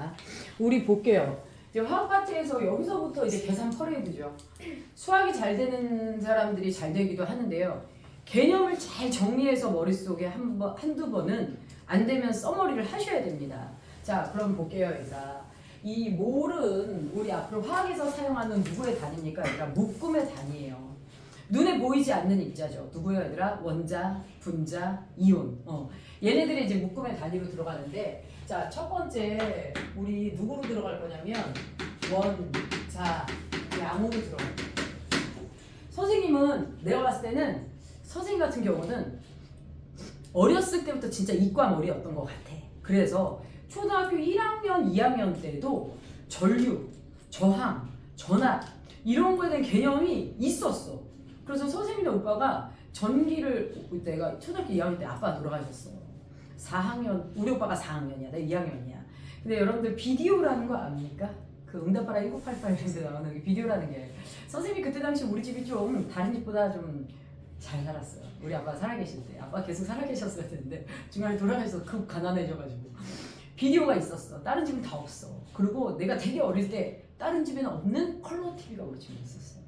자, 우리 볼게요. 이제 화학 파트에서 여기서부터 이제 계산 퍼레이드죠. 수학이 잘 되는 사람들이 잘 되기도 하는데요. 개념을 잘 정리해서 머릿속에 한두 번은 안 되면 써머리를 하셔야 됩니다. 자, 그럼 볼게요, 얘들아. 이 몰은 우리 앞으로 화학에서 사용하는 누구의 단위입니까? 얘들아, 묶음의 단위예요. 눈에 보이지 않는 입자죠. 누구요, 얘들아? 원자, 분자, 이온. 얘네들이 이제 묶음의 단위로 들어가는데, 자, 첫 번째 우리 누구로 들어갈 거냐면 원자, 양으로 들어갈 거예요. 선생님은 내가 봤을 때는 선생님 같은 경우는 어렸을 때부터 진짜 이과 머리였던 것 같아. 그래서 초등학교 1학년, 2학년 때도 전류, 저항, 전압 이런 거에 대한 개념이 있었어. 그래서 선생님의 오빠가 전기를 내가 초등학교 2학년 때 아빠가 돌아가셨어. 4학년, 우리 오빠가 4학년이야. 내가 2학년이야. 근데 여러분들 비디오라는 거 압니까? 그 응답하라 1988에서 나오는 게 비디오라는 게 선생님이 그때 당시 우리 집이 좀 다른 집보다 좀 잘 살았어요. 우리 아빠 살아계실 때. 아빠 계속 살아계셨어야 되는데 중간에 돌아가셔서 급 가난해져가지고 비디오가 있었어. 다른 집은 다 없어. 그리고 내가 되게 어릴 때 다른 집에는 없는 컬러 TV가 우리 집에 있었어요.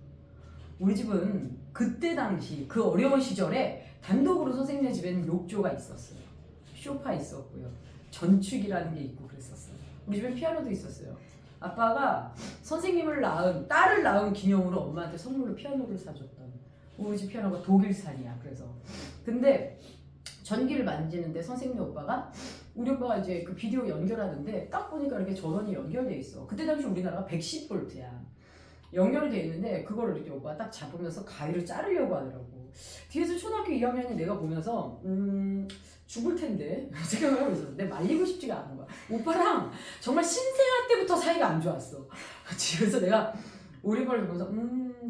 우리 집은 그때 당시 그 어려운 시절에 단독으로 선생님네 집에는 욕조가 있었어요. 소파 있었고요. 전축이라는 게 있고 그랬었어요. 우리 집엔 피아노도 있었어요. 아빠가 선생님을 낳은 딸을 낳은 기념으로 엄마한테 선물로 피아노를 사줬던. 우리 집 피아노가 독일산이야. 그래서 근데 전기를 만지는데 선생님 오빠가 우리 오빠가 이제 그 비디오 연결하는데 딱 보니까 이렇게 전원이 연결돼 있어. 그때 당시 우리나라가 110V야. 연결돼 있는데 그걸 이렇게 오빠가 딱 잡으면서 가위를 자르려고 하더라고. 뒤에서 초등학교 2학년이 내가 보면서 죽을 텐데 생각을 하고 있었어. 내가 말리고 싶지가 않은 거야. 오빠랑 정말 신생아 때부터 사이가 안 좋았어. 그래서 내가 우리 오빠를 보면서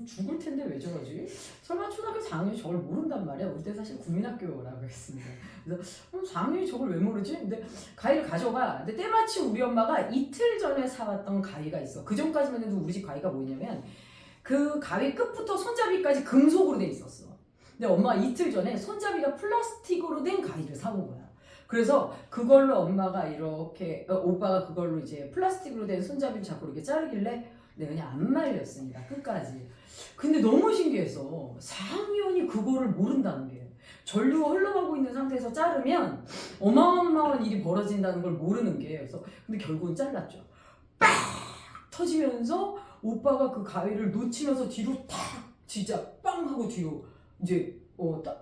죽을 텐데 왜 저러지? 설마 초등학교 4학년이 저걸 모른단 말이야. 우리 때 사실 국민학교라고 했습니다. 그래서 4학년이 저걸 왜 모르지? 근데 가위를 가져가. 근데 때마침 우리 엄마가 이틀 전에 사왔던 가위가 있어. 그 전까지만 해도 우리 집 가위가 뭐냐면 그 가위 끝부터 손잡이까지 금속으로 돼 있었어. 근데 엄마가 이틀 전에 손잡이가 플라스틱으로 된 가위를 사온 거야. 그래서 그걸로 엄마가 이렇게 오빠가 그걸로 이제 플라스틱으로 된 손잡이를 자꾸 이렇게 자르길래 내가 그냥 안 말렸습니다. 끝까지. 근데 너무 신기했어. 4학년이 그거를 모른다는 게. 전류가 흘러가고 있는 상태에서 자르면 어마어마한 일이 벌어진다는 걸 모르는 게. 그래서 근데 결국은 잘랐죠. 빡 터지면서 오빠가 그 가위를 놓치면서 뒤로 탁 진짜 빵 하고 뒤로 이제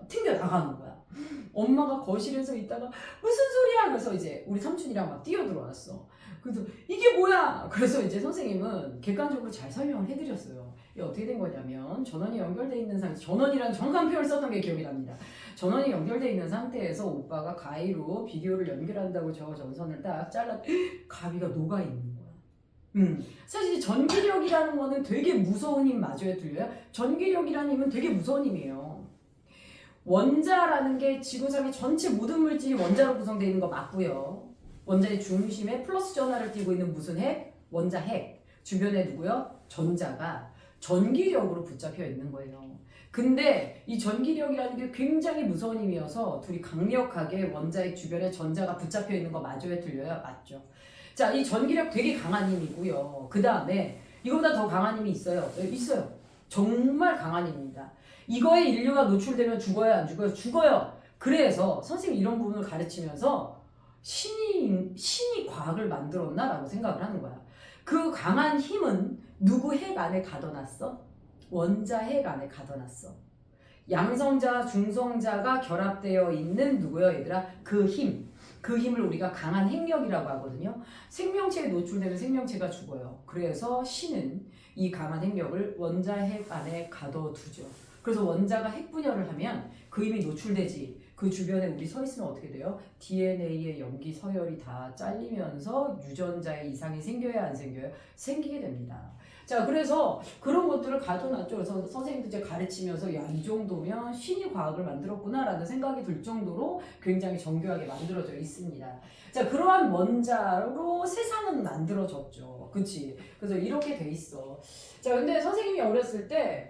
튕겨 나가는 거야. 엄마가 거실에서 있다가 무슨 소리야? 그래서 이제 우리 삼촌이랑 막 뛰어들어왔어. 그래서 이게 뭐야? 그래서 이제 선생님은 객관적으로 잘 설명을 해드렸어요. 이게 어떻게 된 거냐면 전원이 연결돼 있는 상태, 전원이라는 정확한 표현을 썼던 게 기억이 납니다. 전원이 연결돼 있는 상태에서 오빠가 가위로 비디오를 연결한다고 저 전선을 딱 가위가 녹아 있는 거야. 사실 전기력이라는 거는 되게 무서운 힘 맞아요, 들려요? 전기력이라는 힘은 되게 무서운 힘이에요. 원자라는 게 지구상의 전체 모든 물질이 원자로 구성되어 있는 거 맞고요. 원자의 중심에 플러스 전하를 띠고 있는 무슨 핵? 원자 핵. 주변에 누구요? 전자가 전기력으로 붙잡혀 있는 거예요. 근데 이 전기력이라는 게 굉장히 무서운 힘이어서 둘이 강력하게 원자의 주변에 전자가 붙잡혀 있는 거 맞아요? 들려요? 맞죠. 자, 이 전기력 되게 강한 힘이고요. 그 다음에 이거보다 더 강한 힘이 있어요. 네, 있어요. 정말 강한 힘입니다. 이거에 인류가 노출되면 죽어요? 안 죽어요? 죽어요. 그래서 선생님이 이런 부분을 가르치면서 신이 과학을 만들었나? 라고 생각을 하는 거야. 그 강한 힘은 누구 핵 안에 가둬놨어? 원자 핵 안에 가둬놨어. 양성자, 중성자가 결합되어 있는 누구요, 얘들아? 그 힘. 그 힘을 우리가 강한 핵력이라고 하거든요. 생명체에 노출되면 생명체가 죽어요. 그래서 신은 이 강한 핵력을 원자 핵 안에 가둬두죠. 그래서 원자가 핵 분열을 하면 그 힘이 노출되지. 그 주변에 우리 서 있으면 어떻게 돼요? DNA의 염기 서열이 다 잘리면서 유전자의 이상이 생겨야 안 생겨요? 생기게 됩니다. 자, 그래서 그런 것들을 가둬놨죠. 그래서 선생님도 이제 가르치면서 야, 이 정도면 신이 과학을 만들었구나 라는 생각이 들 정도로 굉장히 정교하게 만들어져 있습니다. 자, 그러한 원자로 세상은 만들어졌죠. 그치? 그래서 이렇게 돼 있어. 자, 근데 선생님이 어렸을 때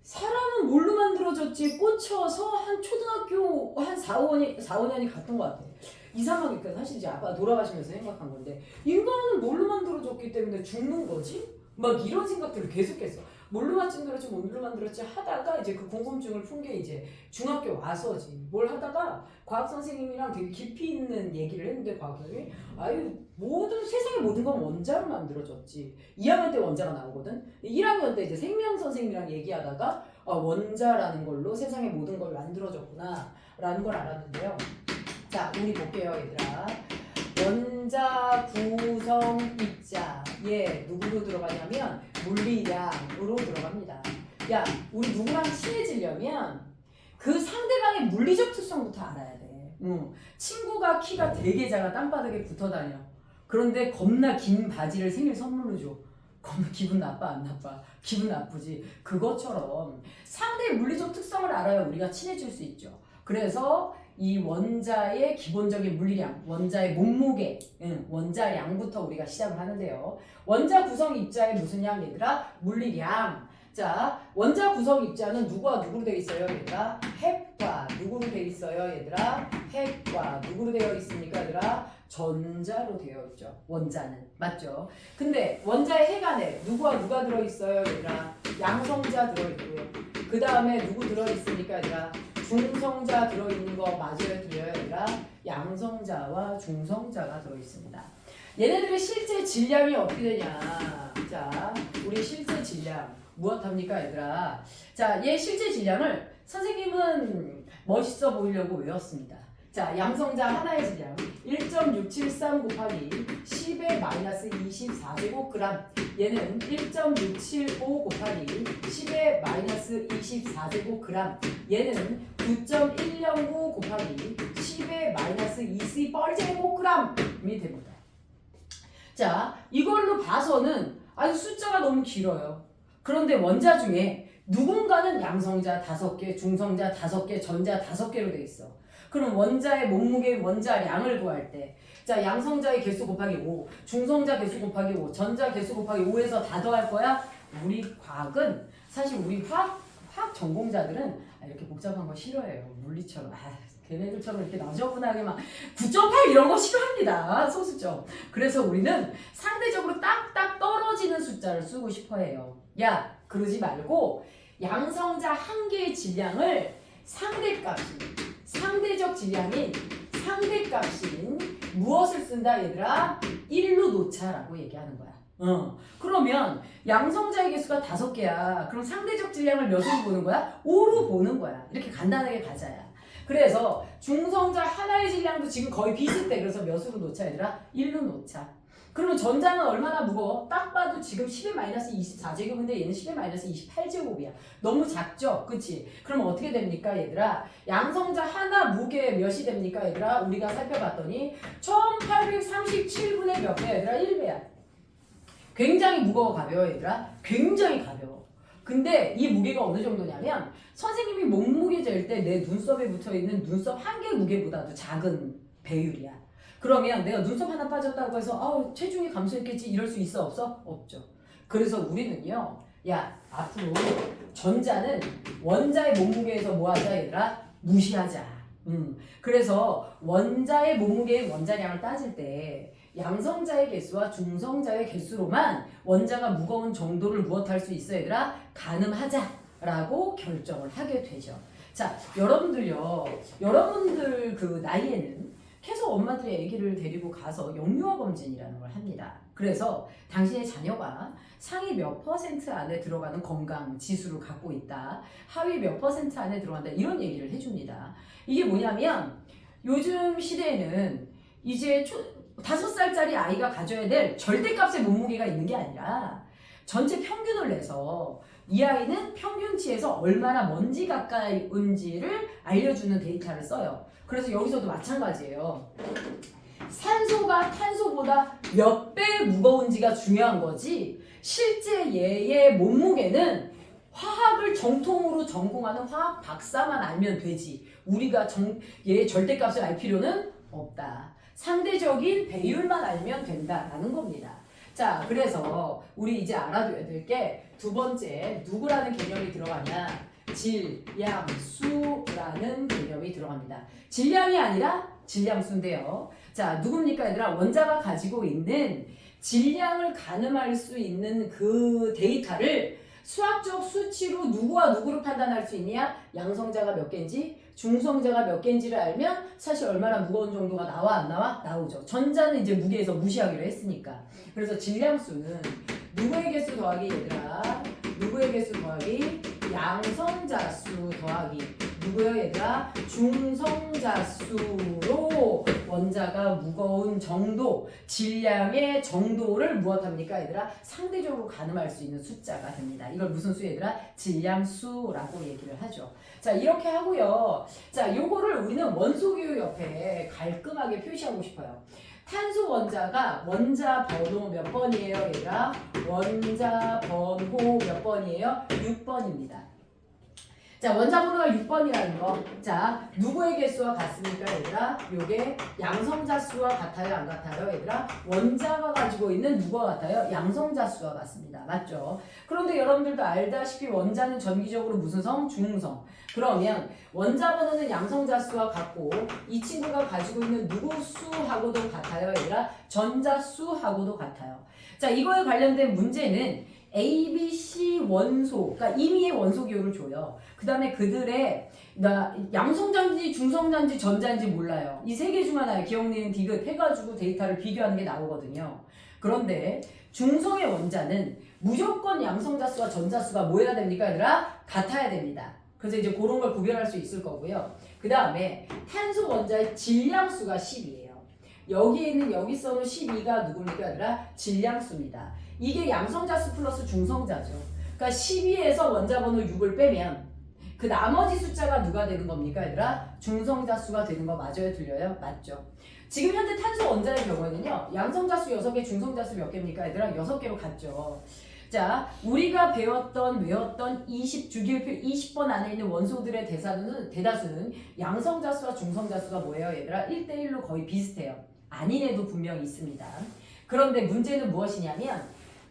사람은 뭘로 만들어졌지 꽂혀서 한 초등학교 한 4, 5년이 갔던 것 같아. 이상하게 사실 이제 아빠가 돌아가시면서 생각한 건데 인간은 뭘로 없기 때문에 죽는 거지? 막 이런 생각들을 계속했어. 뭘로만 들었지 뭘로만 들었지 하다가 이제 그 궁금증을 푼 게 이제 중학교 와서지. 뭘 하다가 과학 선생님이랑 되게 깊이 있는 얘기를 했는데 과학 선생님이 아유 모든 세상의 모든 건 원자로 만들어졌지. 2학년 때 원자가 나오거든. 1학년 때 이제 생명 선생님이랑 얘기하다가 원자라는 걸로 세상의 모든 걸 만들어졌구나 라는 걸 알았는데요. 자, 우리 볼게요, 얘들아. 원자 구성 입자 얘 누구로 들어가냐면 물리량으로 들어갑니다. 야, 우리 누구랑 친해지려면 그 상대방의 물리적 특성부터 알아야 돼. 친구가 키가 되게 작아 땅바닥에 붙어 다녀. 그런데 겁나 긴 바지를 생일 선물로 줘. 겁나 기분 나빠 안 나빠? 기분 나쁘지. 그것처럼 상대의 물리적 특성을 알아야 우리가 친해질 수 있죠. 그래서 이 원자의 기본적인 물리량, 원자의 몸무게, 원자량부터 우리가 시작을 하는데요. 원자 구성 입자의 무슨 양 얘들아? 물리량. 자, 원자 구성 입자는 누구와 누구로 되어 있어요 얘들아? 핵과 누구로 되어 있어요 얘들아? 핵과 누구로 되어 있습니까 얘들아? 전자로 되어 있죠. 원자는. 맞죠? 근데 원자의 핵 안에 누구와 누가 들어있어요 얘들아? 양성자 들어있고요. 그 다음에 누구 들어있습니까 얘들아? 중성자 들어있는 거 맞아요? 들려요? 얘들아? 양성자와 중성자가 들어있습니다. 얘네들의 실제 질량이 어떻게 되냐? 자, 우리 실제 질량 무엇합니까 얘들아? 자, 얘 실제 질량을 선생님은 멋있어 보이려고 외웠습니다. 자, 양성자 하나의 질량 1.673 곱하기 10의 마이너스 24제곱그램. 얘는 1.675 곱하기 10의 마이너스 24제곱그램. 얘는 9.109 곱하기 10의 마이너스 20제곱그램이 됩니다. 자, 이걸로 봐서는 아주 숫자가 너무 길어요. 그런데 원자 중에 누군가는 양성자 5개, 중성자 5개, 전자 5개로 돼 있어. 그럼 원자의 몸무게, 원자량을 구할 때, 자, 양성자의 개수 곱하기 5, 중성자 개수 곱하기 5, 전자 개수 곱하기 5에서 다 더할 거야? 우리 과학은, 사실 우리 화학 전공자들은 이렇게 복잡한 거 싫어해요. 물리처럼. 걔네들처럼 이렇게 너저분하게 막 9.8 이런 거 싫어합니다. 소수점. 그래서 우리는 상대적으로 딱딱 떨어지는 숫자를 쓰고 싶어 해요. 야, 그러지 말고 양성자 한 개의 질량을 상대적 질량인 상대값인 무엇을 쓴다 얘들아? 1로 놓자라고 얘기하는 거야. 그러면 양성자의 개수가 5개야. 그럼 상대적 질량을 몇으로 보는 거야? 5로 보는 거야. 이렇게 간단하게 가자야. 그래서 중성자 하나의 질량도 지금 거의 비슷해. 그래서 몇으로 놓자 얘들아? 1로 놓자. 그러면 전자는 얼마나 무거워? 딱 봐도 지금 10의 마이너스 24제곱인데 얘는 10의 마이너스 28제곱이야. 너무 작죠? 그치? 그럼 어떻게 됩니까 얘들아? 양성자 하나 무게 몇이 됩니까 얘들아? 우리가 살펴봤더니 1837분의 몇 배야 얘들아? 1배야. 굉장히 무거워 가벼워 얘들아? 굉장히 가벼워. 근데 이 무게가 어느 정도냐면 선생님이 몸무게 잴 때 내 눈썹에 붙어있는 눈썹 한 개 무게보다도 작은 배율이야. 그러면 내가 눈썹 하나 빠졌다고 해서 체중이 감소했겠지 이럴 수 있어 없어? 없죠. 그래서 우리는요, 야 앞으로 전자는 원자의 몸무게에서 뭐 하자 얘들아? 무시하자. 그래서 원자의 몸무게의 원자량을 따질 때 양성자의 개수와 중성자의 개수로만 원자가 무거운 정도를 무엇할 수 있어 얘들아? 가늠하자라고 결정을 하게 되죠. 자, 여러분들 그 나이에는 계속 엄마들이 아기를 데리고 가서 영유아 검진이라는 걸 합니다. 그래서 당신의 자녀가 상위 몇 % 안에 들어가는 건강 지수를 갖고 있다. 하위 몇 % 안에 들어간다. 이런 얘기를 해줍니다. 이게 뭐냐면 요즘 시대에는 이제 5살짜리 아이가 가져야 될 절대값의 몸무게가 있는 게 아니라 전체 평균을 내서 이 아이는 평균치에서 얼마나 먼지 가까이인지를 알려주는 데이터를 써요. 그래서 여기서도 마찬가지예요. 산소가 탄소보다 몇 배 무거운지가 중요한 거지 실제 얘의 몸무게는 화학을 정통으로 전공하는 화학 박사만 알면 되지 우리가 얘의 절대값을 알 필요는 없다. 상대적인 배율만 알면 된다라는 겁니다. 자, 그래서 우리 이제 알아둬야 될 게 두 번째 누구라는 개념이 들어가냐? 질량수라는 개념이 들어갑니다. 질량이 아니라 질량수인데요. 자, 누굽니까 얘들아? 원자가 가지고 있는 질량을 가늠할 수 있는 그 데이터를 수학적 수치로 누구와 누구를 판단할 수 있냐? 양성자가 몇 개인지, 중성자가 몇 개인지를 알면 사실 얼마나 무거운 정도가 나와 안 나와? 나오죠. 전자는 이제 무게에서 무시하기로 했으니까. 그래서 질량수는 누구의 개수 더하기 얘들아? 누구의 개수 더하기 양성자수 더하기 누구요 얘들아? 중성자수로 원자가 무거운 정도, 질량의 정도를 무엇합니까 얘들아? 상대적으로 가늠할 수 있는 숫자가 됩니다. 이걸 무슨 수 얘들아? 질량수라고 얘기를 하죠. 자, 이렇게 하고요. 자, 요거를 우리는 원소기호 옆에 깔끔하게 표시하고 싶어요. 탄소 원자가 원자 번호 몇 번이에요 얘들아? 원자 번호 몇 번이에요? 6번입니다. 자, 원자 번호가 6번이라는 거. 자, 누구의 개수와 같습니까, 얘들아? 요게 양성자 수와 같아요, 안 같아요, 얘들아? 원자가 가지고 있는 누구와 같아요? 양성자 수와 같습니다. 맞죠? 그런데 여러분들도 알다시피 원자는 전기적으로 무슨 성? 중성. 그러면 원자 번호는 양성자 수와 같고 이 친구가 가지고 있는 누구 수하고도 같아요, 얘들아? 전자 수하고도 같아요. 자, 이거에 관련된 문제는 A, B, C 원소, 그러니까 임의의 원소 기호를 줘요. 그 다음에 그들의 양성자인지 중성자인지 전자인지 몰라요. 이 세 개 중 하나에 기억, 니은, 디귿 해가지고 데이터를 비교하는 게 나오거든요. 그런데 중성의 원자는 무조건 양성자수와 전자수가 뭐 해야 됩니까 얘들아? 같아야 됩니다. 그래서 이제 그런 걸 구별할 수 있을 거고요. 그 다음에 탄소 원자의 질량수가 10이에요. 여기에 있는 여기 써놓은 12가 누굽니까 얘들아? 질량수입니다. 이게 양성자수 플러스 중성자죠. 그러니까 12에서 원자 번호 6을 빼면 그 나머지 숫자가 누가 되는 겁니까 얘들아? 중성자수가 되는 거 맞아요? 틀려요? 맞죠. 지금 현재 탄소 원자의 경우에는요. 양성자수 6개, 중성자수 몇 개입니까 얘들아? 6개로 갔죠. 자, 우리가 외웠던 주기율표 20번 안에 있는 원소들의 대다수는 양성자수와 중성자수가 뭐예요 얘들아? 1대1로 거의 비슷해요. 아닌 애도 분명히 있습니다. 그런데 문제는 무엇이냐면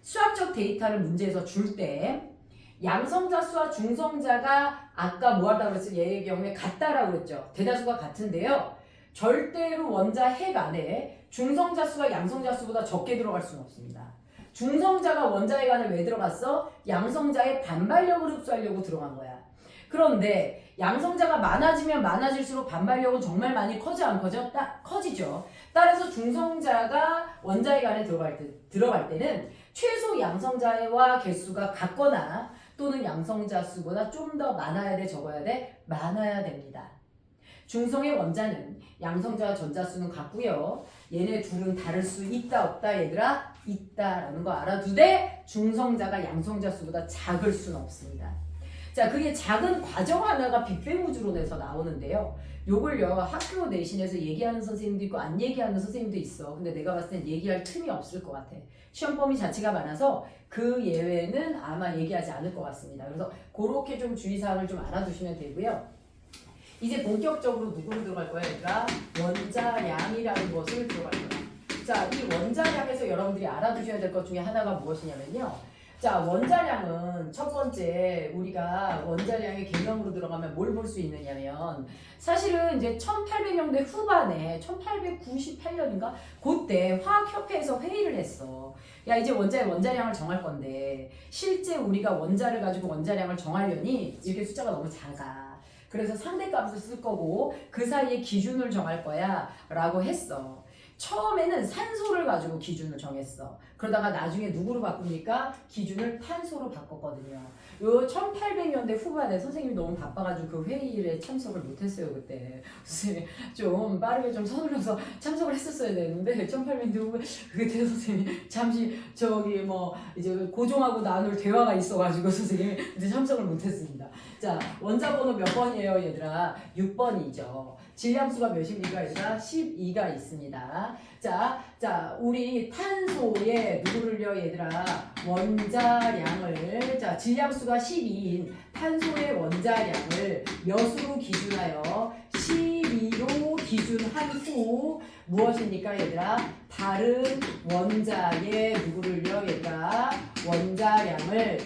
수학적 데이터를 문제에서 줄 때 양성자수와 중성자가 아까 뭐 하다고 그랬어요? 얘의 경우에 같다라고 그랬죠. 대다수가 같은데요. 절대로 원자 핵 안에 중성자수가 양성자수보다 적게 들어갈 수는 없습니다. 중성자가 원자 핵 안에 왜 들어갔어? 양성자의 반발력을 흡수하려고 들어간 거야. 그런데 양성자가 많아지면 많아질수록 반발력은 정말 많이 커져 안 커져? 커지죠. 따라서 중성자가 원자 핵 안에 들어갈 때는 최소 양성자와 개수가 같거나 또는 양성자 수보다 좀 더 많아야 돼, 적어야 돼? 많아야 됩니다. 중성의 원자는 양성자와 전자수는 같고요. 얘네 둘은 다를 수 있다 없다 얘들아? 있다라는 거 알아두되 중성자가 양성자 수보다 작을 수는 없습니다. 자, 그게 작은 과정 하나가 빅뱅 우주론에서 나오는데요. 요걸요 학교 내신에서 얘기하는 선생님도 있고 안 얘기하는 선생님도 있어. 근데 내가 봤을 땐 얘기할 틈이 없을 것 같아. 시험 범위 자체가 많아서 그 예외는 아마 얘기하지 않을 것 같습니다. 그래서 그렇게 좀 주의사항을 좀 알아두시면 되고요. 이제 본격적으로 누구로 들어갈 거야 얘들아? 원자량이라는 것을 들어갈 거야. 자, 이 원자량에서 여러분들이 알아두셔야 될 것 중에 하나가 무엇이냐면요. 자, 원자량은 첫 번째 우리가 원자량의 개념으로 들어가면 뭘 볼 수 있느냐면 사실은 이제 1800년대 후반에 1898년인가? 그때 화학협회에서 회의를 했어. 야, 이제 원자량을 정할 건데 실제 우리가 원자를 가지고 원자량을 정하려니 이렇게 숫자가 너무 작아. 그래서 상대값을 쓸 거고 그 사이에 기준을 정할 거야 라고 했어. 처음에는 산소를 가지고 기준을 정했어. 그러다가 나중에 누구로 바꿉니까? 기준을 탄소로 바꿨거든요. 요 1800년대 후반에 선생님이 너무 바빠가지고 그 회의에 참석을 못했어요 그때. 선생님이 좀 빠르게 좀 서둘러서 참석을 했었어야 되는데 1800년대 후반 그때 선생님이 잠시 이제 고종하고 나눌 대화가 있어가지고 선생님이 이제 참석을 못했습니다. 자, 원자 번호 몇 번이에요 얘들아? 6번이죠. 질량수가 몇입니까 얘들아? 12가 있습니다. 자, 우리 탄소에 누구를요 얘들아? 원자량을, 자, 질량수가 12인 탄소의 원자량을 몇으로 기준하여 12로 기준한 후 무엇입니까 얘들아? 다른 원자의 누구를요 얘들아?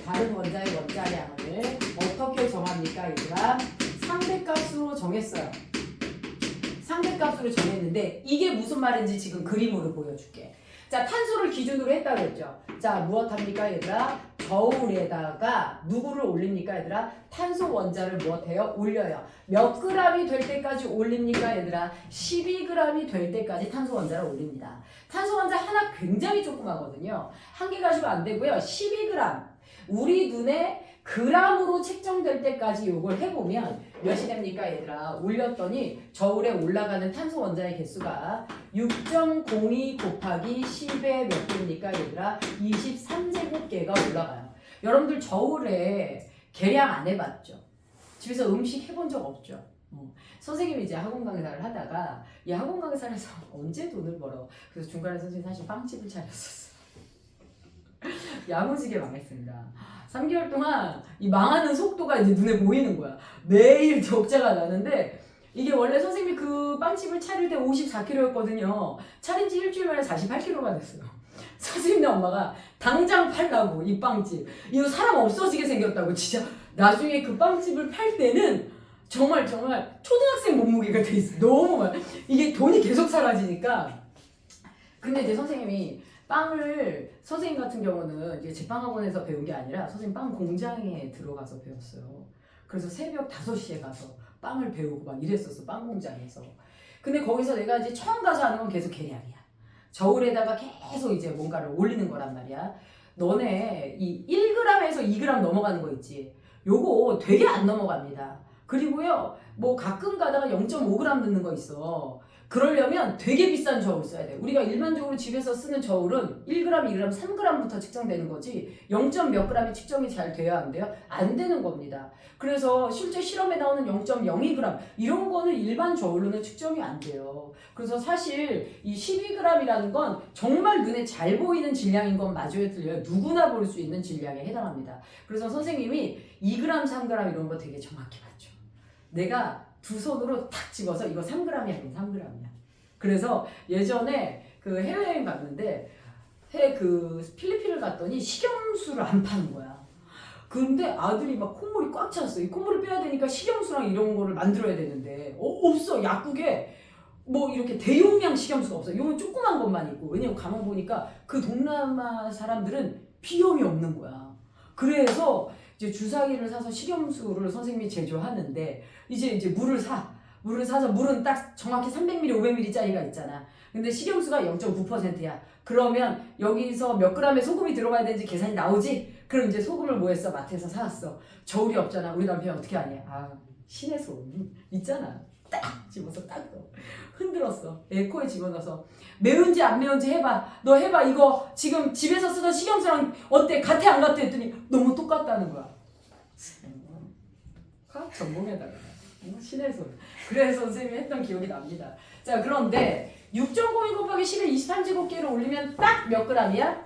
다른 원자의 원자량을 어떻게 정합니까 얘들아? 상대값으로 정했어요. 상대값으로 정했는데 이게 무슨 말인지 지금 그림으로 보여줄게. 자, 탄소를 기준으로 했다고 했죠. 자, 무엇합니까 얘들아? 저울에다가 누구를 올립니까 얘들아? 탄소 원자를 무엇해요? 올려요. 몇 g이 될 때까지 올립니까 얘들아? 12g이 될 때까지 탄소 원자를 올립니다. 탄소 원자 하나 굉장히 조그마거든요. 한 개 가지고 안 되고요. 12g. 우리 눈에 g으로 책정될 때까지 요걸 해보면 몇이 됩니까 얘들아? 올렸더니 저울에 올라가는 탄소 원자의 개수가 6.02 곱하기 10의 몇 개입니까 얘들아? 23제곱개가 올라가요. 여러분들 저울에 계량 안 해봤죠? 집에서 음식 해본 적 없죠? 선생님이 이제 학원 강사를 하다가 이 학원 강사를 해서 언제 돈을 벌어? 그래서 중간에 선생님이 사실 빵집을 차렸었어. 야무지게 망했습니다. 3개월 동안 이 망하는 속도가 이제 눈에 보이는 거야. 매일 적자가 나는데 이게 원래 선생님이 그 빵집을 차릴 때 54kg였거든요. 차린 지 일주일 만에 48kg가 됐어요. 선생님네 엄마가 당장 팔라고 이 빵집. 이거 사람 없어지게 생겼다고 진짜 나중에 그 빵집을 팔 때는 정말 초등학생 몸무게가 돼 있어. 너무 많아. 이게 돈이 계속 사라지니까. 근데 이제 선생님이 빵을 선생님 같은 경우는 이제 제빵학원에서 배운 게 아니라 선생님 빵 공장에 들어가서 배웠어요. 그래서 새벽 5시에 가서 빵을 배우고 막 이랬었어. 빵 공장에서. 근데 거기서 내가 이제 처음 가서 하는 건 계속 계량이야. 저울에다가 계속 이제 뭔가를 올리는 거란 말이야. 너네 이 1g에서 2g 넘어가는 거 있지. 요거 되게 안 넘어갑니다. 그리고요 뭐 가끔 가다가 0.5g 넣는 거 있어. 그러려면 되게 비싼 저울 써야 돼. 우리가 일반적으로 집에서 쓰는 저울은 1g, 2g, 3g부터 측정되는 거지 0. 몇 g이 측정이 잘 돼야 안 돼요? 안 되는 겁니다. 그래서 실제 실험에 나오는 0.02g 이런 거는 일반 저울로는 측정이 안 돼요. 그래서 사실 이 12g이라는 건 정말 눈에 잘 보이는 질량인 건 맞아요 틀려요? 누구나 볼 수 있는 질량에 해당합니다. 그래서 선생님이 2g, 3g 이런 거 되게 정확히 맞죠. 내가 두 손으로 탁 집어서 이거 3g이야, 3g이야. 그래서 예전에 그 해외여행 갔는데 그 필리핀을 갔더니 식염수를 안 파는 거야. 근데 아들이 막 콧물이 꽉 찼어. 이 콧물을 빼야 되니까 식염수랑 이런 거를 만들어야 되는데 없어. 약국에 뭐 이렇게 대용량 식염수가 없어. 이건 조그만 것만 있고. 왜냐면 가만 보니까 그 동남아 사람들은 비염이 없는 거야. 그래서 이제 주사기를 사서 식염수를 선생님이 제조하는데 이제 물을 사서 물은 딱 정확히 300ml, 500ml짜리가 있잖아. 근데 식염수가 0.9%야. 그러면 여기서 몇 g의 소금이 들어가야 되는지 계산이 나오지? 그럼 이제 소금을 뭐 했어? 마트에서 사왔어. 저울이 없잖아. 우리 남편이 어떻게 하냐? 신의 손 있잖아. 딱 집어서 딱 넣어. 흔들었어. 내 코에 집어넣어서 매운지 안 매운지 해봐. 너 해봐. 이거 지금 집에서 쓰던 식염수랑 어때? 같아 안 같아? 했더니 너무 똑같다는 거야. 화학 전공에다가 신의 손. 그래서 선생님이 했던 기억이 납니다. 자, 그런데 6.02 곱하기 10의 23제곱개를 올리면 딱 몇 g이야?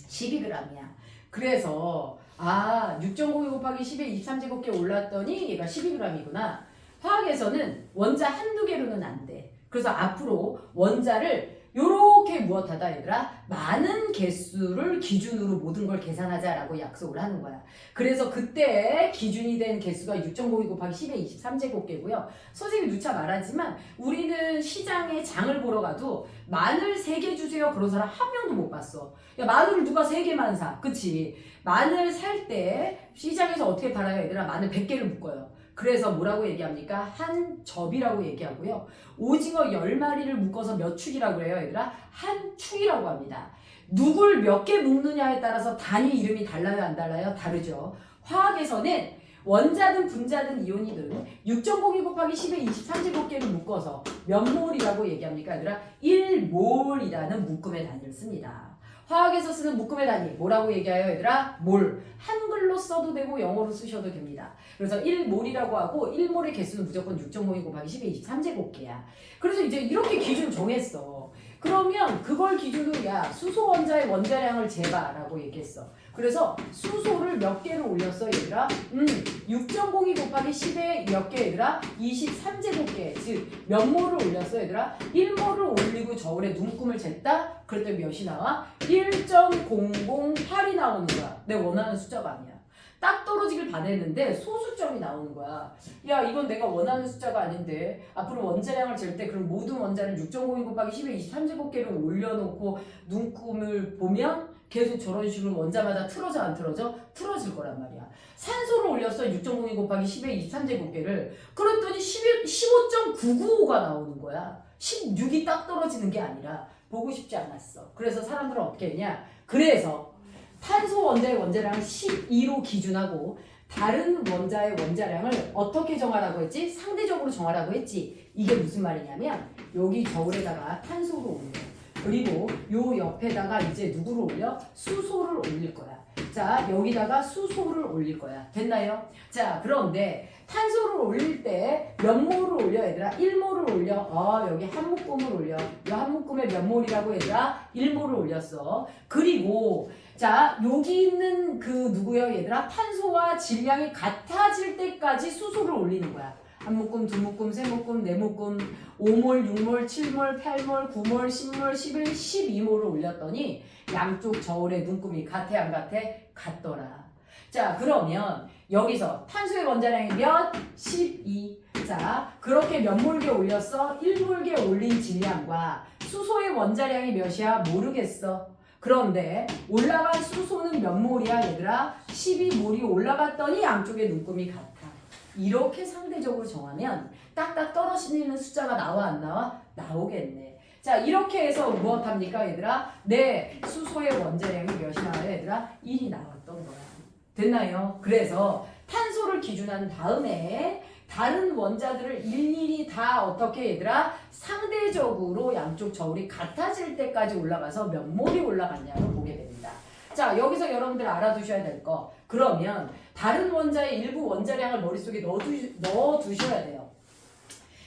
12g이야. 그래서 6.02 곱하기 10의 23제곱개 올랐더니 얘가 12g이구나. 화학에서는 원자 한두 개로는 안 돼. 그래서 앞으로 원자를 요렇게 무엇하다 얘들아? 많은 개수를 기준으로 모든 걸 계산하자라고 약속을 하는 거야. 그래서 그때 기준이 된 개수가 6.02 곱하기 10의 23제곱개고요. 선생님이 누차 말하지만 우리는 시장에 장을 보러 가도 마늘 3개 주세요. 그런 사람 한 명도 못 봤어. 야, 마늘을 누가 3개만 사. 그치? 마늘 살 때 시장에서 어떻게 팔아요 얘들아? 마늘 100개를 묶어요. 그래서 뭐라고 얘기합니까? 한 접이라고 얘기하고요. 오징어 10마리를 묶어서 몇 축이라고 해요 얘들아? 한 축이라고 합니다. 누굴 몇 개 묶느냐에 따라서 단위 이름이 달라요 안 달라요? 다르죠. 화학에서는 원자든 분자든 이온이든 6.02 곱하기 10의 23제곱개를 묶어서 몇 몰이라고 얘기합니까 얘들아? 1몰이라는 묶음의 단위를 씁니다. 화학에서 쓰는 묶음의 단위 뭐라고 얘기해요 얘들아? 몰. 한글로 써도 되고 영어로 쓰셔도 됩니다. 그래서 1몰이라고 하고 1몰의 개수는 무조건 6.02 곱하기 10의 23제곱개야. 그래서 이제 이렇게 기준 정했어. 그러면 그걸 기준으로 수소 원자의 원자량을 재봐라고 얘기했어. 그래서 수소를 몇 개를 올렸어 얘들아? 6.02 곱하기 10의 몇 개 얘들아? 23제곱개. 즉 몇 몰을 올렸어 얘들아? 1몰을 올리고 저울에 눈금을 쟀다? 그랬더니 몇이 나와? 1.008이 나오는 거야. 내 원하는 숫자가 아니야. 딱 떨어지길 바랬는데 소수점이 나오는 거야. 야, 이건 내가 원하는 숫자가 아닌데 앞으로 원자량을 잴 때 그럼 모든 원자를 6.02 곱하기 10의 23제곱계를 올려놓고 눈금을 보면 계속 저런 식으로 원자마다 틀어져 안 틀어져? 틀어질 거란 말이야. 산소를 올렸어. 6.02 곱하기 10의 23제곱계를. 그랬더니 15.995가 나오는 거야. 16이 딱 떨어지는 게 아니라 보고 싶지 않았어. 그래서 사람들은 어떻게 했냐? 그래서 탄소 원자의 원자량을 12로 기준하고 다른 원자의 원자량을 어떻게 정하라고 했지? 상대적으로 정하라고 했지. 이게 무슨 말이냐면 여기 저울에다가 탄소를 올려. 그리고 요 옆에다가 이제 누구를 올려? 수소를 올릴 거야. 자, 여기다가 수소를 올릴 거야. 됐나요? 자, 그런데 탄소를 올릴 때 몇 몰을 올려 얘들아? 1몰을 올려. 여기 한 묶음을 올려. 이 한 묶음에 몇 몰이라고 얘들아? 1몰을 올렸어. 그리고 자, 여기 있는 그 누구요 얘들아? 탄소와 질량이 같아질 때까지 수소를 올리는 거야. 한 묶음, 두 묶음, 세 묶음, 네 묶음, 5몰, 6몰, 7몰, 8몰, 9몰, 10몰, 11, 12몰을 올렸더니 양쪽 저울의 눈금이 같아 안 같아? 같더라. 자, 그러면 여기서 탄소의 원자량이 몇? 12. 자, 그렇게 몇 몰게 올렸어? 1몰게 올린 질량과 수소의 원자량이 몇이야? 모르겠어. 그런데 올라간 수소는 몇 몰이야 얘들아? 12몰이 올라갔더니 양쪽의 눈금이 같아. 이렇게 상대적으로 정하면 딱딱 떨어지는 숫자가 나와 안 나와? 나오겠네. 자, 이렇게 해서 무엇합니까 얘들아? 네, 수소의 원자량이 몇이 나와요 얘들아? 1이 나왔던 거야. 됐나요? 그래서 탄소를 기준한 다음에 다른 원자들을 일일이 다 어떻게 얘들아? 상대적으로 양쪽 저울이 같아질 때까지 올라가서 몇 몰이 올라갔냐를 보게 됩니다. 자, 여기서 여러분들 알아두셔야 될 거. 그러면 다른 원자의 일부 원자량을 머릿속에 넣어두셔야 돼요.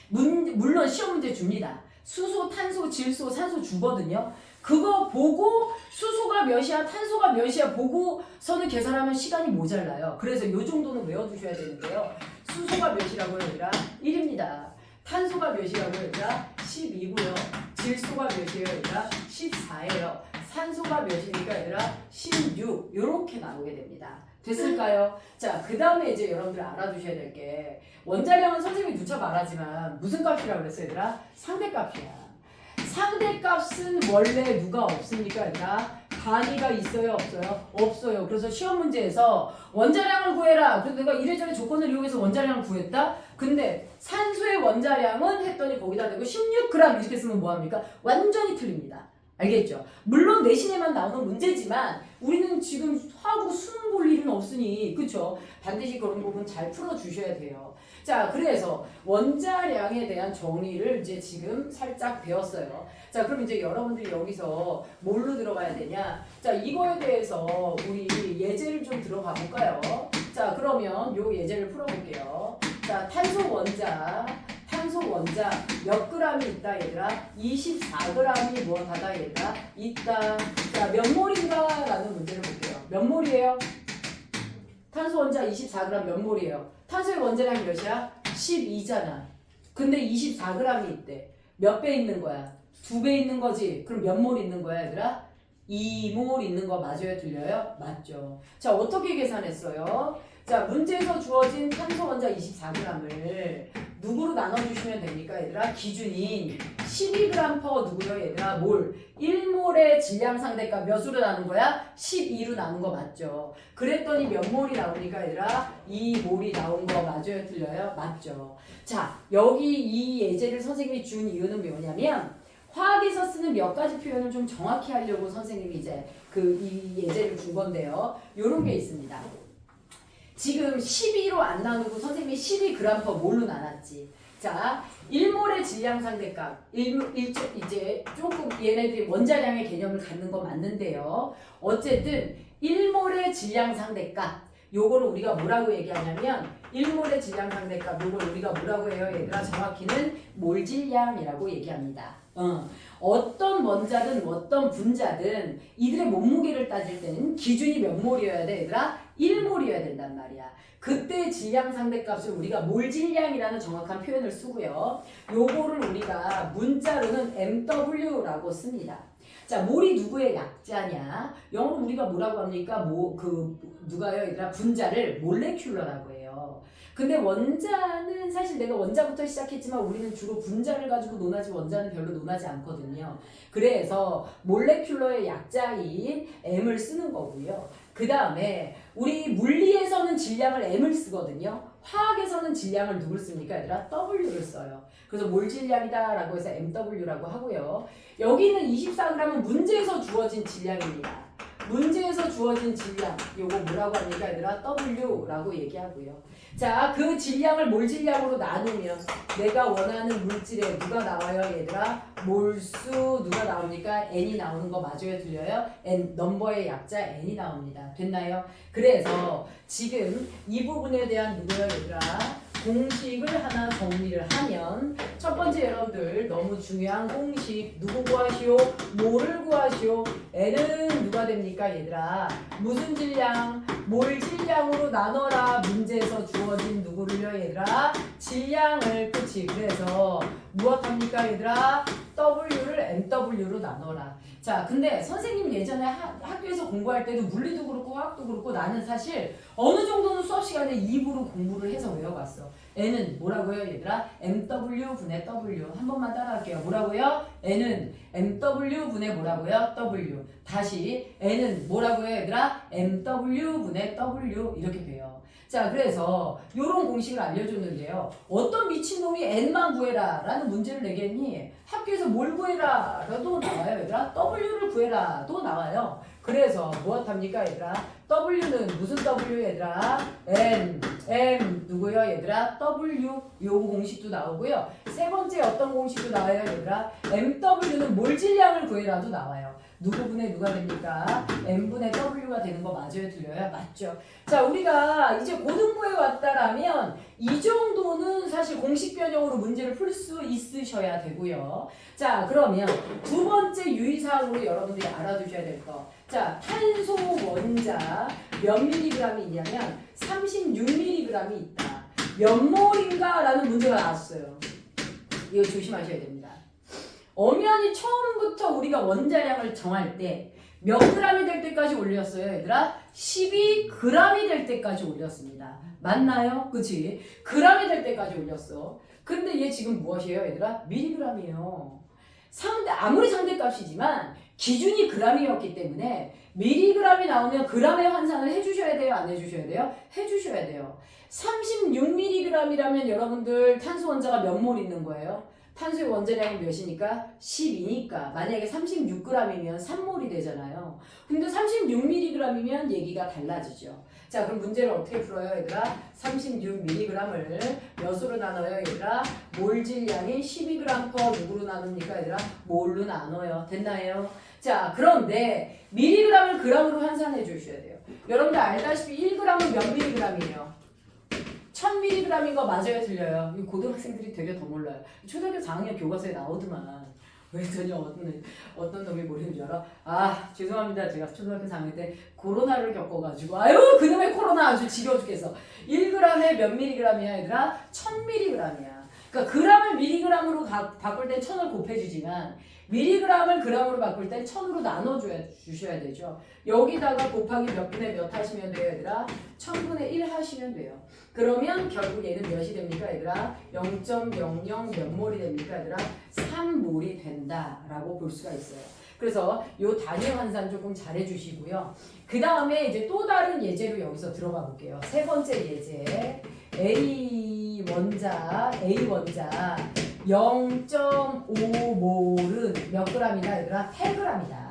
물론 시험 문제 줍니다. 수소, 탄소, 질소, 산소 주거든요. 그거 보고 수소가 몇이야, 탄소가 몇이야 보고서는 계산하면 시간이 모자라요. 그래서 요 정도는 외워두셔야 되는데요. 수소가 몇이라고 얘들아? 1입니다. 탄소가 몇이라고 얘들아? 12고요. 질소가 몇이에요 얘들아? 14예요. 산소가 몇이니까 얘들아? 16. 요렇게 나오게 됩니다. 됐을까요? 자, 그 다음에 이제 여러분들 알아두셔야 될 게 원자량은 선생님이 누차 말하지만 무슨 값이라고 그랬어요 얘들아? 상대값이야. 상대값은 원래 누가 없습니까 얘들아? 단위가 있어요 없어요? 없어요. 그래서 시험 문제에서 원자량을 구해라. 그래서 내가 이래저래 조건을 이용해서 원자량을 구했다? 근데 산소의 원자량은 했더니 거기다 대고 16g 이렇게 쓰면 뭐합니까? 완전히 틀립니다. 알겠죠? 물론 내신에만 나오는 문제지만 우리는 지금 화학으로 수능 볼 일은 없으니 그쵸? 반드시 그런 부분 잘 풀어주셔야 돼요. 자, 그래서 원자량에 대한 정의를 이제 지금 살짝 배웠어요. 자, 그럼 이제 여러분들이 여기서 뭘로 들어가야 되냐? 자, 이거에 대해서 우리 예제를 좀 들어가 볼까요? 자, 그러면 요 예제를 풀어볼게요. 자, 탄소 원자 몇 g이 있다 얘들아? 24g이 무엇하다 얘들아? 있다. 자, 몇 몰인가? 라는 문제를 볼게요. 몇 몰이에요? 탄소 원자 24g 몇 몰이에요? 탄소의 원자량이 몇이야? 12잖아. 근데 24g이 있대. 몇 배 있는 거야? 2배 있는 거지. 그럼 몇 몰 있는 거야 얘들아? 2몰 있는 거 맞아요? 틀려요? 맞죠. 자, 어떻게 계산했어요? 자, 문제에서 주어진 탄소 원자 24g을 누구로 나눠주시면 됩니까 얘들아? 기준인 12g per 누구요 얘들아? 몰. 1몰의 질량 상대값 몇으로 나눈 거야? 12로 나눈 거 맞죠? 그랬더니 몇 몰이 나오니까 얘들아? 2몰이 나온 거 맞아요? 틀려요? 맞죠? 자, 여기 이 예제를 선생님이 준 이유는 뭐냐면 화학에서 쓰는 몇 가지 표현을 좀 정확히 하려고 선생님이 이제 이 예제를 준 건데요. 요런 게 있습니다. 지금 12로 안 나누고 선생님이 12g per 몰로 나눴지. 자, 1몰의 질량 상대값. 이제 조금 얘네들이 원자량의 개념을 갖는 거 맞는데요. 어쨌든 1몰의 질량 상대값. 요거를 우리가 뭐라고 얘기하냐면 1몰의 질량 상대값. 요걸 우리가 뭐라고 해요? 얘들아 정확히는 몰질량이라고 얘기합니다. 어떤 원자든 어떤 분자든 이들의 몸무게를 따질 때는 기준이 몇 몰이어야 돼 얘들아? 1몰이어야 된단 말이야. 그때 질량 상대값을 우리가 몰질량이라는 정확한 표현을 쓰고요. 요거를 우리가 문자로는 MW라고 씁니다. 자, 몰이 누구의 약자냐? 영어로 우리가 뭐라고 합니까? 누가요? 얘들아, 분자를 몰레큘러라고 해요. 근데 원자는 사실 내가 원자부터 시작했지만 우리는 주로 분자를 가지고 논하지 원자는 별로 논하지 않거든요. 그래서 몰레큘러의 약자인 M을 쓰는 거고요. 그 다음에 우리 물리에서는 질량을 M을 쓰거든요. 화학에서는 질량을 누굴 씁니까? 얘들아, W를 써요. 그래서 몰 질량이다 라고 해서 MW라고 하고요. 여기는 24g은 문제에서 주어진 질량입니다. 문제에서 주어진 질량, 요거 뭐라고 합니까? 얘들아, W라고 얘기하고요. 자, 그 질량을 몰 질량으로 나누면 내가 원하는 물질에 누가 나와요? 얘들아, 몰수 누가 나옵니까? N이 나오는 거 맞아요? 들려요? N, 넘버의 약자 N이 나옵니다. 됐나요? 그래서 지금 이 부분에 대한 누구요? 얘들아, 공식을 하나 정리를 하면 첫 번째 여러분들 너무 중요한 공식 누구 구하시오? 몰을 구하시오. N은 누가 됩니까? 얘들아, 무슨 질량? 몰 질량으로 나눠라. 문제에서 주어진 누구를요? 얘들아, 질량을. 그치? 그래서 무엇합니까? 얘들아, W를 MW로 나눠라. 자, 근데 선생님 예전에 학교에서 공부할 때도 물리도 그렇고 화학도 그렇고 나는 사실 어느 정도는 수업 시간에 입으로 공부를 해서 외워봤어. N은 뭐라고요, 얘들아? MW 분의 W. 한 번만 따라할게요. 뭐라고요? N은 MW 분의 뭐라고요? W. 다시 N은 뭐라고요, 얘들아? MW 분의 W. 이렇게 돼요. 자, 그래서 이런 공식을 알려줬는데요. 어떤 미친놈이 N만 구해라 라는 문제를 내겠니? 학교에서 뭘 구해라 라도 나와요, 얘들아. W를 구해라 도 나와요. 그래서 무엇합니까, 얘들아? W는 무슨 W, 얘들아? N, M 누구요, 얘들아? W. 요 공식도 나오고요. 세 번째 어떤 공식도 나와요, 얘들아? MW는 몰 질량을 구해라도 나와요. 누구분의 누가 됩니까? M분의 W가 되는 거 맞아요? 들려요? 맞죠? 자, 우리가 이제 고등부에 왔다라면 이 정도는 사실 공식 변형으로 문제를 풀 수 있으셔야 되고요. 자, 그러면 두 번째 유의사항으로 여러분들이 알아두셔야 될 거. 자, 탄소 원자 몇 미리그램이 있냐면 36mg이 있다. 몇 몰인가? 라는 문제가 나왔어요. 이거 조심하셔야 됩니다. 엄연히 처음부터 우리가 원자량을 정할 때 몇 g이 될 때까지 올렸어요, 얘들아? 12g이 될 때까지 올렸습니다. 맞나요? 그치? g이 될 때까지 올렸어. 근데 얘 지금 무엇이에요, 얘들아? 미리그램이에요. 아무리 상대값이지만 기준이 g이었기 때문에 미리그램이 나오면 g의 환산을 해주셔야 돼요? 안 해주셔야 돼요? 해주셔야 돼요. 36mg이라면 여러분들 탄소 원자가 몇 몰 있는 거예요? 탄소의 원자량이 몇이니까? 12니까 만약에 36g이면 3몰이 되잖아요. 근데 36mg이면 얘기가 달라지죠. 자, 그럼 문제를 어떻게 풀어요, 얘들아? 36mg을 몇으로 나눠요, 얘들아? 몰 질량이 12g 퍼 누구로 나눕니까, 얘들아? 몰로 나눠요. 됐나요? 자, 그런데 미리그램을 g으로 환산해 주셔야 돼요. 여러분들 알다시피 1g은 몇 미리그램이에요? 1000mg인 거 맞아요, 들려요? 이 고등학생들이 되게 더 몰라요. 초등학교 4학년 교과서에 나오더만. 그랬더니 어떤 놈이 모르는 줄 알아? 아, 죄송합니다. 제가 초등학교 4학년 때 코로나를 겪어가지고 아유, 그놈의 코로나 아주 지겨워 죽겠어. 1g에 몇 미리그램이야, 얘들아? 1000mg이야. 그러니까 g을 미리그램으로 바꿀 때 1000을 곱해주지만 미리그램을 g으로 바꿀 땐 1000으로 나눠주셔야 되죠. 여기다가 곱하기 몇 분의 몇 하시면 돼요, 얘들아? 1000분의 1 하시면 돼요. 그러면 결국 얘는 몇이 됩니까, 얘들아? 0.00 몇 몰이 됩니까, 얘들아? 3몰이 된다라고 볼 수가 있어요. 그래서 요 단위 환산 조금 잘 해주시고요. 그 다음에 이제 또 다른 예제로 여기서 들어가 볼게요. 세 번째 예제. A 원자 0.5몰은 몇 g이다, 얘들아? 8g이다.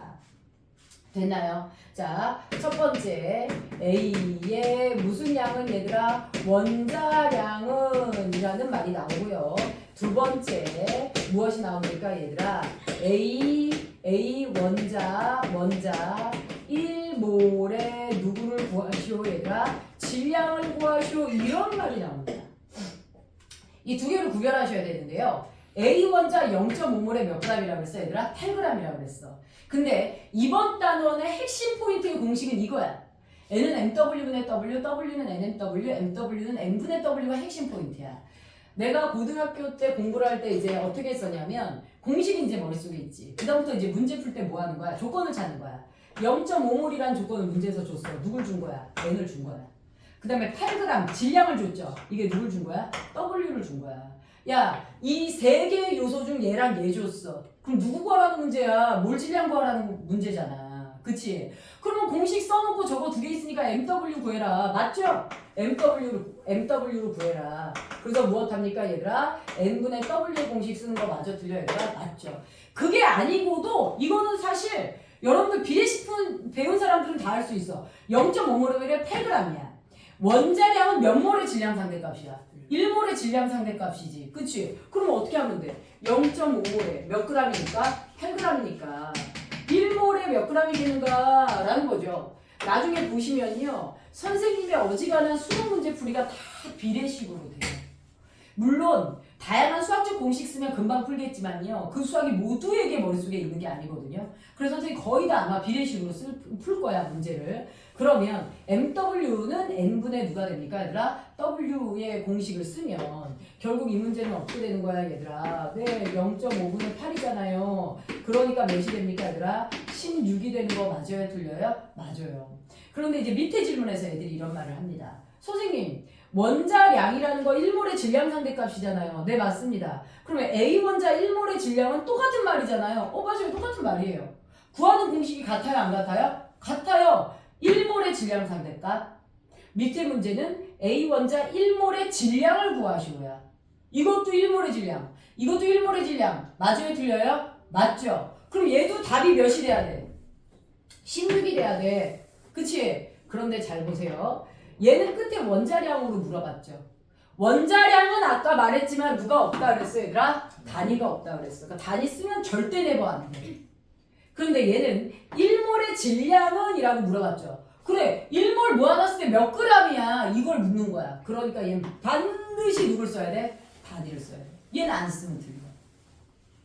됐나요? 자, 첫 번째 A의 무슨 양은, 얘들아? 원자량은 이라는 말이 나오고요. 두 번째 무엇이 나옵니까, 얘들아? A 원자 1몰에 누구를 구하시오, 얘들아? 질량을 구하시오. 이런 말이 나옵니다. 이 두 개를 구별하셔야 되는데요. A 원자 0.5몰에 몇 g이라고 그랬어, 얘들아? 8g이라고 그랬어. 근데 이번 단원의 핵심 포인트의 공식은 이거야. N은 MW분의 W, W는 NMW, MW는 N분의 W가 핵심 포인트야. 내가 고등학교 때 공부를 할 때 이제 어떻게 했었냐면 공식이 이제 머릿속에 있지. 그다음부터 이제 문제 풀 때 뭐 하는 거야? 조건을 찾는 거야. 0.5몰이라는 조건을 문제에서 줬어. 누굴 준 거야? N을 준 거야. 그 다음에 8g 질량을 줬죠. 이게 누굴 준 거야? W를 준 거야. 야, 이 세 개의 요소 중 얘랑 얘 줬어. 그럼 누구 구하라는 문제야? 몰 질량 구하라는 문제잖아. 그치? 그러면 공식 써놓고 저거 두 개 있으니까 MW 구해라. 맞죠? MW를 구해라. 그래서 무엇합니까 얘들아? N분의 W의 공식 쓰는 거 맞아 틀려 얘들아? 맞죠? 그게 아니고도 이거는 사실 여러분들 비례식품 배운 사람들은 다 할 수 있어. 0.5몰에 8g이야. 원자량은 몇 몰의 질량 상대값이야? 1몰의 질량 상대값이지. 그치? 그럼 어떻게 하면 돼? 0.5몰에 몇 g이니까? 8g이니까 1몰에 몇 g이 되는가? 라는 거죠. 나중에 보시면요. 선생님의 어지간한 수능 문제 풀이가 다 비례식으로 돼요. 물론 다양한 수학적 공식 쓰면 금방 풀겠지만요. 그 수학이 모두에게 머릿속에 있는 게 아니거든요. 그래서 선생님이 거의 다 아마 비례식으로 풀 거야, 문제를. 그러면 MW는 N분의 누가 됩니까, 얘들아? W의 공식을 쓰면 결국 이 문제는 어떻게 되는 거야, 얘들아? 네, 0.5분의 8이잖아요. 그러니까 몇이 됩니까, 얘들아? 16이 되는 거 맞아요, 틀려요? 맞아요. 그런데 이제 밑에 질문에서 애들이 이런 말을 합니다. 선생님, 원자량이라는 거 1몰의 질량 상대값이잖아요. 네, 맞습니다. 그러면 A 원자 1몰의 질량은 똑같은 말이잖아요. 맞아요. 똑같은 말이에요. 구하는 공식이 같아요? 안 같아요? 같아요. 1몰의 질량 상대값. 밑에 문제는 A 원자 1몰의 질량을 구하시오야. 이것도 1몰의 질량. 이것도 1몰의 질량. 맞아요? 틀려요? 맞죠? 그럼 얘도 답이 몇이 돼야 돼? 16이 돼야 돼. 그치? 그런데 잘 보세요. 얘는 끝에 원자량으로 물어봤죠. 원자량은 아까 말했지만 누가 없다 그랬어 얘들아? 단위가 없다 그랬어. 그러니까 단위 쓰면 절대 내버 안 돼. 그런데 얘는 1몰의 질량은? 이라고 물어봤죠. 그래 1몰 모아놨을 때 몇 g이야? 이걸 묻는 거야. 그러니까 얘는 반드시 누굴 써야 돼? 단위를 써야 돼. 얘는 안 쓰면 틀려.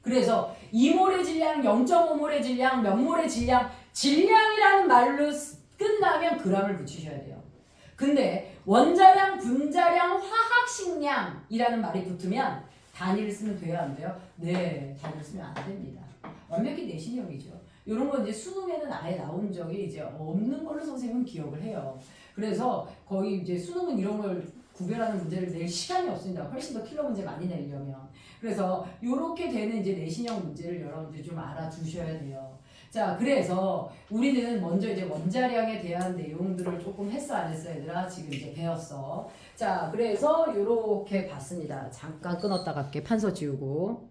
그래서 2몰의 질량, 0.5몰의 질량, 몇 몰의 질량, 질량이라는 말로 끝나면 g을 붙이셔야 돼요. 근데 원자량, 분자량, 화학식량이라는 말이 붙으면 단위를 쓰면 돼요, 안 돼요? 네, 단위를 쓰면 안 됩니다. 완벽히 내신형이죠. 이런 건 이제 수능에는 아예 나온 적이 이제 없는 걸로 선생님은 기억을 해요. 그래서 거의 이제 수능은 이런 걸 구별하는 문제를 낼 시간이 없습니다. 훨씬 더 킬러 문제 많이 내려면. 그래서 이렇게 되는 이제 내신형 문제를 여러분들이 좀 알아두셔야 돼요. 자, 그래서 우리는 먼저 이제 원자량에 대한 내용들을 조금 했어, 안 했어, 얘들아? 지금 이제 배웠어. 자, 그래서 이렇게 봤습니다. 잠깐 끊었다 갈게. 판서 지우고.